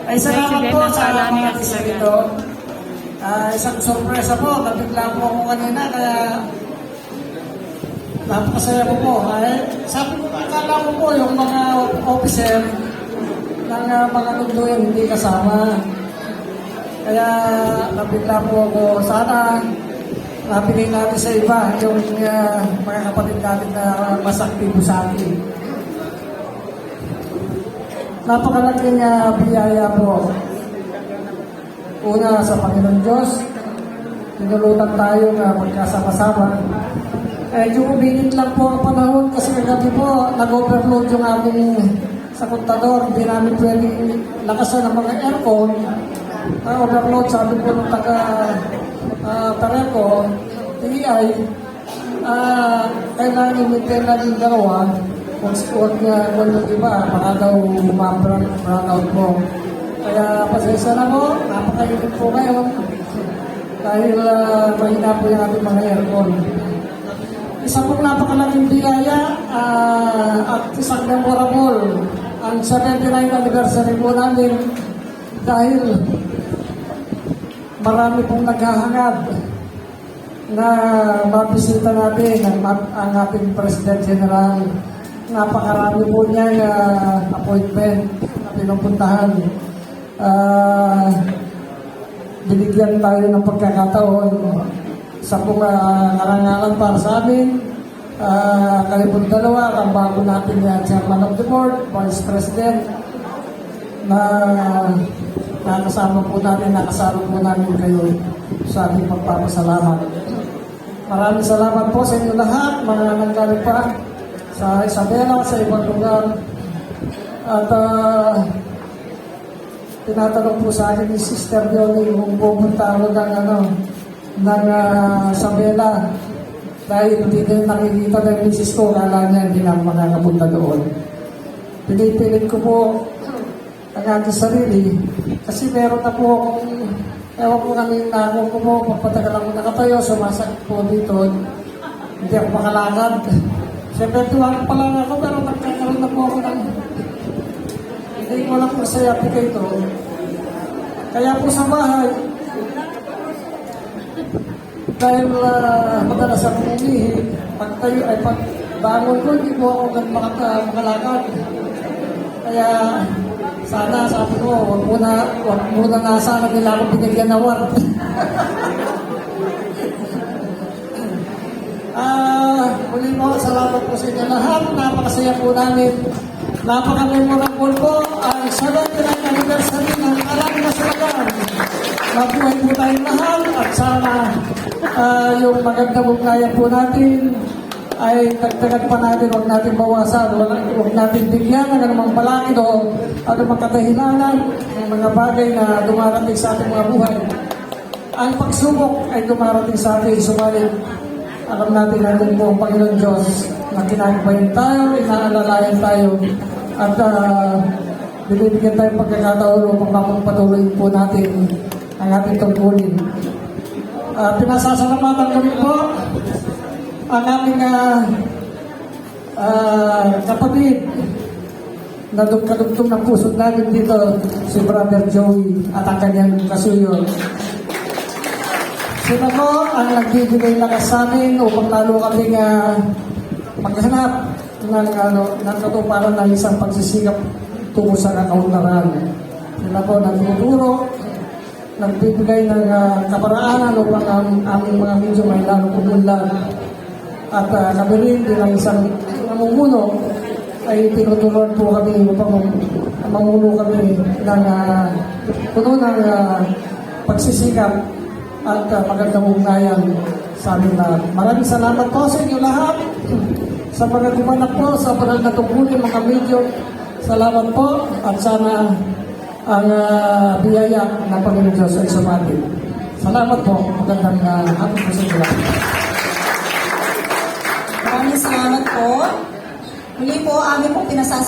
Ay, salamat po sa mga dito. Isang sorpresa po. Nabigla po ako kanina, kaya napakasaya ko po. Sabi ko, akala ko po yung mga officer ng mga lunduyan hindi kasama. Kaya nabigla po ako. Sana napili natin sa iba yung mga kapatid natin na mas aktibo sa akin. Napakalaking biyaya po. Una sa Panginoon Diyos, tinulutan tayo na magkasama-sama. Yung uminit lang po ang panahon kasi kagabi po, nag-overload yung aming sa kontador. Hindi namin pwedeng lakasan ng mga aircon. Overload, sabi po ng taga-Pareco, TI, kailangan i-maintain lang yung dalawa. Huwag nga yung iba, baka daw brownout po. Kaya pasensya na po, napakainit po ngayon. Dahil mahina po yung ating mga aircon. Isa pong napakalaking biyaya at isang memorable ang 79th anniversary po namin dahil marami pong naghahangad na mabisita natin ang ating President General. Napakarami po niya appointment na pinupuntahan. Binigyan tayo ng pagkakataon sa pong karangalan para sa amin. Kami po dalawa, ang bago natin Chairman of the Board, Vice President, na nakasama po natin kayo sa ating pagpapasalamat. Maraming salamat po sa inyo lahat, mga nanggaling pa sa Isabela, sa ibang lugar. At tinatanong po sa akin ni Sister Johnny kung pupunta ako ng Isabela dahil hindi din nakikita ng misis ko, kala niya hindi na makakapunta doon. Pinipilit ko po ang aking sarili kasi meron na po akong ewan ko kanina ako po pagpatagal ako nakatayo, sumasakit po dito, hindi ako makalakad. Siyempre tuwang pa lang ako pero nagkakaroon na po ako ng hindi ko lang po sa applicator. Kaya po sa bahay, dahil madalas ako umihi, pag bangon ko, hindi po ako makalakad. Kaya sana, sabi ko, wag muna na sana nila ako binigyan na award. Muli po, salamat po sa inyo lahat. Napakasaya po namin. Napaka-memorable po ang 79th anniversary ng Alam na Sulagan. Mabuhay po tayong lahat at sana yung magandang ugnayan po natin ay dagdagan pa natin, huwag natin bawasan, huwag natin bigyan ng anumang balakid o anumang kadahilanan ng mga bagay na dumarating sa ating mga buhay. Ang pagsubok ay dumarating sa atin, subalit alam natin natin po ang Panginoon Diyos na kinakabayan tayo, inaalalayan tayo at binibigyan tayo pagkakataon upang mapagpatuloy po natin ang ating tungkulin. Pinasasalamatan ko rin po ang aming kapatid na kadugtong ng puso namin dito, si Brother Joey at ang kanyang kasuyo. Sila po ang nagbibigay lakas sa amin upang lalo kaming maghanap ng katuparan ng isang pagsisikap tungo sa kakaunlaran. Sila po nagtuturo, nagbibigay ng kaparaanan upang ang aming mga medyo may lalong kumunlad. At kami rin bilang isang namumuno ay tinuturuan po kami upang mamuno kami ng puno ng pagsisikap at magandang ugnayan sa amin lahat. Maraming salamat po sa inyo lahat. Sa mga gumanak po, sa mga natungkulin, mga medyo, salamat po at sana ang biyaya ng Panginoon Diyos ay sumati. Salamat po. Magandang hapon po sa inyo lahat. Maraming salamat po. Muli po, amin po pinasas